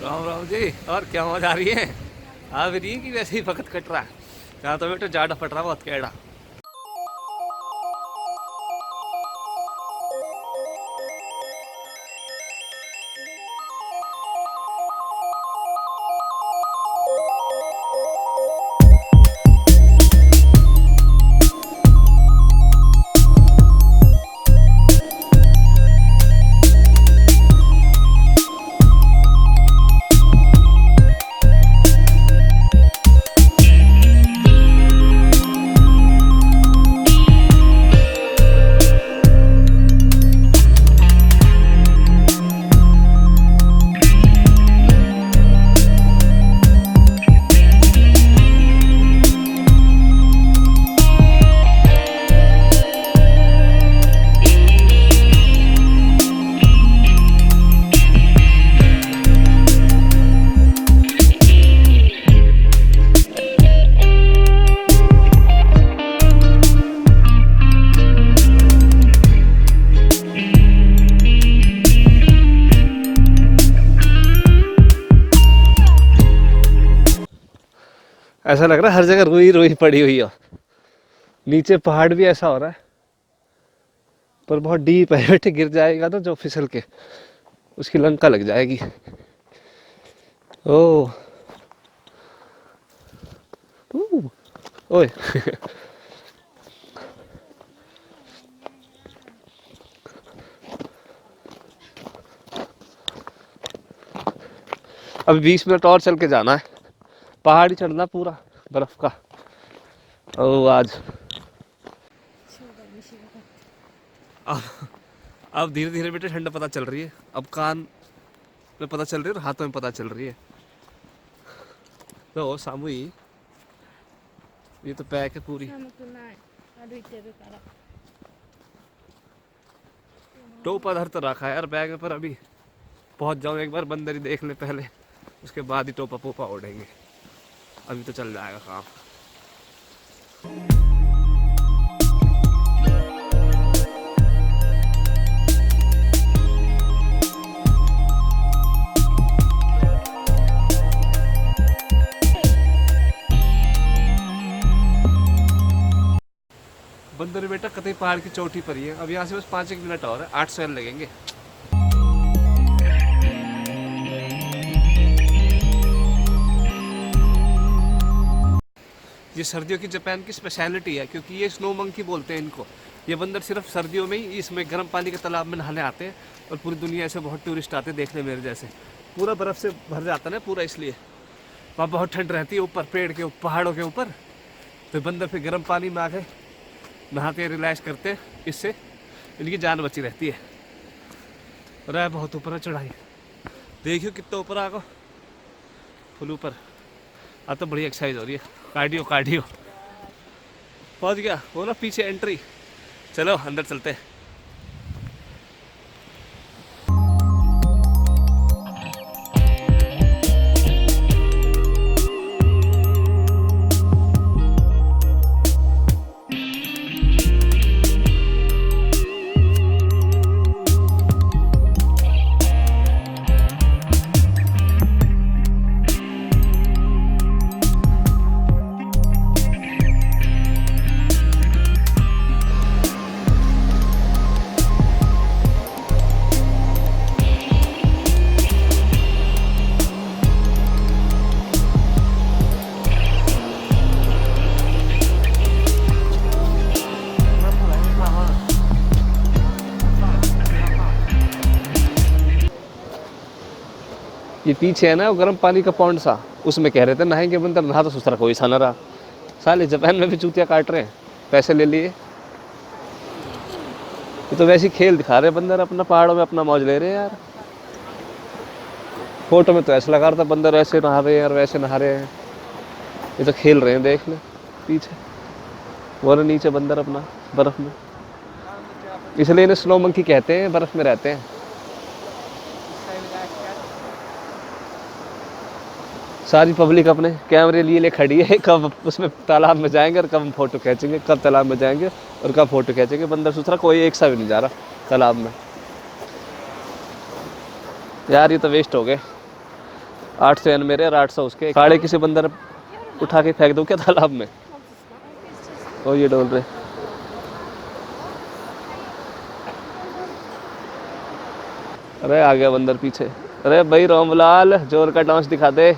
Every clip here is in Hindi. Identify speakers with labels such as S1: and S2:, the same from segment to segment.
S1: राम राम जी। और क्या मजा आ रही है? आ भी रही है कि वैसे ही वक्त कट रहा है? यहाँ तो बेटा जाड़ा फट रहा बहुत कैड़ा। ऐसा लग रहा है हर जगह रुई रुई पड़ी हुई है। नीचे पहाड़ भी ऐसा हो रहा है, पर बहुत डीप है बेटे। गिर जाएगा तो जो फिसल के उसकी लंका लग जाएगी। ओ ओए अभी 20 मिनट और चल के जाना है। पहाड़ी चढ़ना पूरा बर्फ का। ओ आज अब अब धीरे धीरे बेटे ठंड पता चल रही है। अब कान में पता चल रही है और हाथों में पता चल रही है। तो सामूही ये तो पैक है पूरी। टोप अधर तो रखा है यार बैग में, पर अभी पहुंच जाऊं एक बार, बंदर ही देख ले पहले, उसके बाद ही टोपा पोपा उड़ेंगे। अभी तो चल जाएगा काम। बंदर बेटा कतई पहाड़ की चोटी पर ही है। अब यहाँ से बस 5 मिनट और है, 800 लगेंगे। ये सर्दियों की जापान की स्पेशलिटी है, क्योंकि ये स्नो मंकी बोलते हैं इनको। ये बंदर सिर्फ सर्दियों में ही इसमें गर्म पानी के तालाब में नहाने आते हैं, और पूरी दुनिया से बहुत टूरिस्ट आते हैं देखने मेरे जैसे। पूरा बर्फ से भर जाता है ना पूरा, इसलिए वहाँ बहुत ठंड रहती है ऊपर पेड़ के पहाड़ों के ऊपर। तो बंदर फिर गर्म पानी में आके नहाते रिलैक्स करते, इससे इनकी जान बची रहती है। रह बहुत ऊपर है चढ़ाई, देखियो कितना ऊपर आ गो, फुल ऊपर। अब तो बड़ी एक्सरसाइज हो रही है, कार्डियो कार्डियो। पहुंच गया वो ना पीछे एंट्री। चलो अंदर चलते हैं। ये पीछे है ना वो गर्म पानी का पॉन्ड सा, उसमें कह रहे थे नहाएंगे बंदर। नहा तो सुथरा कोई सा ना रहा। साले जापान में भी चूतिया काट रहे हैं, पैसे ले लिए। ये तो वैसे ही खेल दिखा रहे हैं बंदर, अपना पहाड़ों में अपना मौज ले रहे हैं यार। फोटो में तो ऐसा लगा रहा था बंदर ऐसे नहा रहे हैं और वैसे नहा रहे हैं। ये तो खेल रहे हैं, देख ले पीछे वो नीचे बंदर अपना बर्फ में। इसलिए इन्हें स्नो मंकी कहते हैं, बर्फ में रहते हैं। सारी पब्लिक अपने कैमरे लिए खड़ी है, कब उसमें तालाब में जाएंगे और कब हम फोटो खींचेंगे, कब तालाब में जाएंगे और कब फोटो खींचेंगे। बंदर सुथरा कोई एक सा भी नहीं जा रहा तालाब में। यार ये तो वेस्ट हो गए, 800 एन मेरे और 800 उसके। साढ़े किसी बंदर उठा के फेंक दो क्या तालाब में? और ये डोल रहे। अरे आ गया बंदर पीछे। अरे भाई रामलाल जोर का डांस दिखा दे।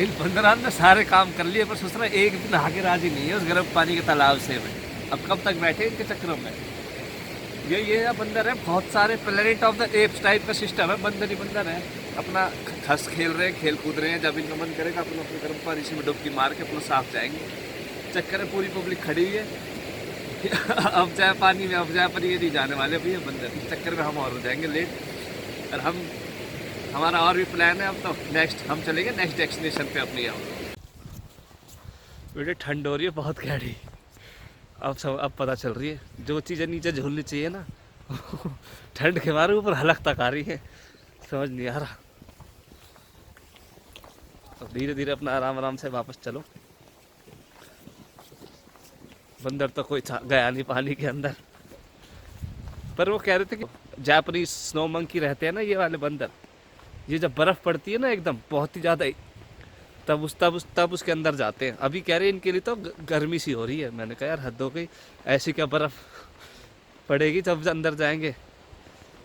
S1: इन बंदरान ने सारे काम कर लिए, पर सोच रहा एक भी नहा के राजी नहीं है उस गर्म पानी के तालाब से में। अब कब तक बैठे इनके चक्रों में। ये बंदर है, बहुत सारे planet of the apps type का सिस्टम है। बंदर ही बंदर है, अपना खस खेल रहे हैं, खेल कूद रहे हैं। जब इनका मन करेगा अपना अपने गर्म पानी से में डुबकी मार के अपना साफ जाएंगे। चक्कर है, पूरी पब्लिक खड़ी हुई है अब जाए पानी में, अब जाए पर ये नहीं जाने वाले भैया बंदर। इस चक्कर में हम और हो जाएंगे लेट। और हम हमारा और भी प्लान है। अब तो नेक्स्ट हम चलेंगे नेक्स्ट डेस्टिनेशन पे अपनी। अब बेटे ठंड हो रही है बहुत गहरी। अब पता चल रही है जो चीज़ें नीचे झूलनी चाहिए ना ठंड के मारे ऊपर हलक तक आ रही है, समझ नहीं आ रहा। तो धीरे धीरे अपना आराम आराम से वापस चलो। बंदर तो कोई गया नहीं पानी के अंदर, पर वो कह रहे थे कि जापानीज स्नो मंकी रहते हैं ना ये वाले बंदर, ये जब बर्फ़ पड़ती है ना एकदम बहुत ही ज़्यादा, तब उसके अंदर जाते हैं। अभी कह रहे हैं इनके लिए तो गर्मी सी हो रही है। मैंने कहा यार हद हो गई, ऐसी क्या बर्फ़ पड़ेगी जब अंदर जाएंगे।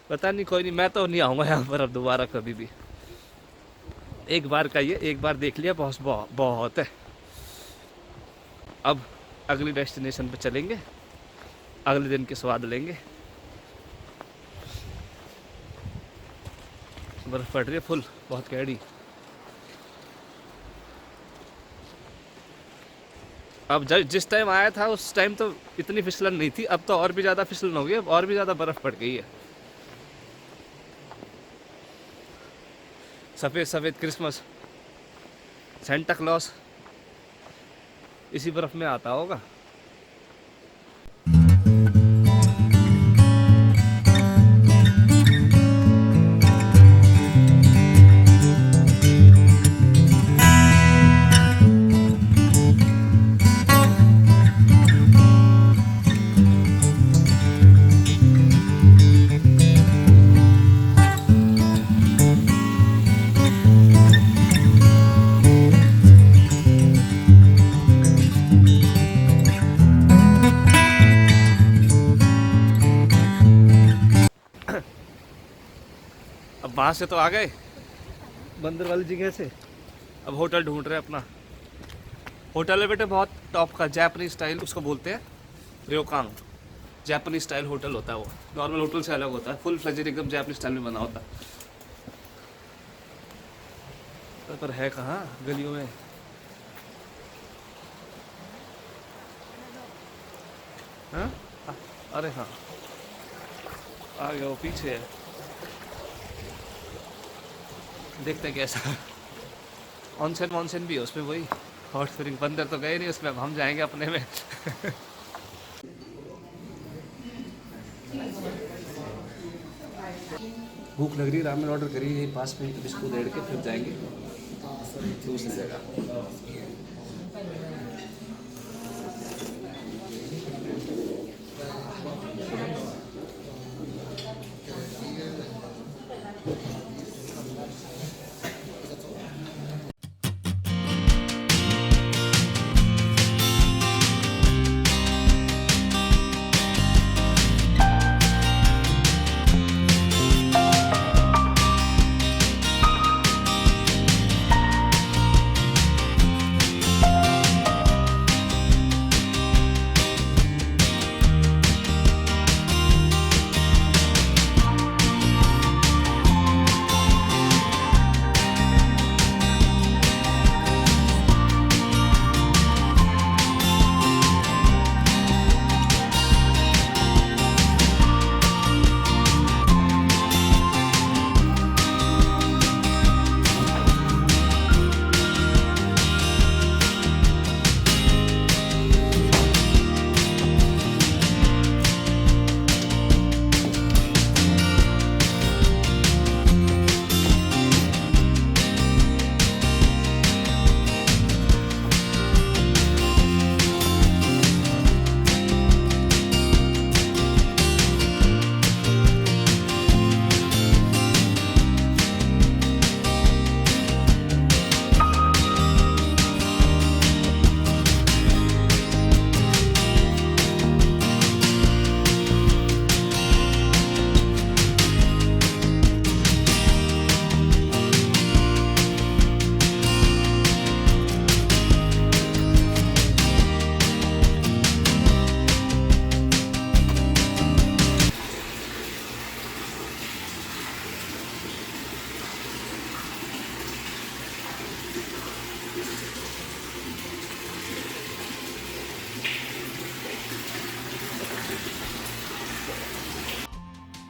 S1: पता नहीं, कोई नहीं, मैं तो नहीं आऊँगा यहाँ पर अब दोबारा कभी भी। एक बार का ये, एक बार देख लिया बहुत है। अब अगली डेस्टिनेशन पे चलेंगे, अगले दिन के स्वाद लेंगे। बर्फ़ पड़ रही है फुल, बहुत गहरी। अब जिस टाइम आया था उस टाइम तो इतनी फिसलन नहीं थी, अब तो और भी ज़्यादा फिसलन हो गई, अब और भी ज़्यादा बर्फ़ पड़ गई है। सफ़ेद सफ़ेद क्रिसमस, सेंटा क्लॉस इसी बर्फ़ में आता होगा। अब वहाँ से तो आ गए बंदर वाली जगह से, अब होटल ढूंढ रहे हैं अपना। होटल है बेटे बहुत टॉप का, जापानीज स्टाइल उसको बोलते हैं, रयोकांग। जापानीज स्टाइल होटल होता है वो, नॉर्मल होटल से अलग होता है, फुल फ्लेजेड एकदम जापानीज स्टाइल में बना होता है। पर है कहाँ गलियों में। हाँ अरे हाँ आ गया, वो पीछे है, देखते हैं कैसा। ऑनसेन भी है उसमें, वही हॉट स्प्रिंग। बंदर तो गए नहीं उसमें, अब हम जाएंगे अपने में भूख लग रही है, रामेन ऑर्डर करी है पास में, तो इसको देड़ के फिर जाएंगे दूसरी जगह।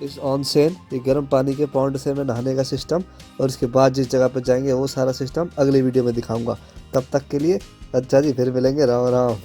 S2: इस ऑनसेन, ये गर्म पानी के पॉन्ड से में नहाने का सिस्टम, और इसके बाद जिस जगह पर जाएंगे वो सारा सिस्टम अगले वीडियो में दिखाऊंगा। तब तक के लिए अच्छा जी, फिर मिलेंगे। राम राम।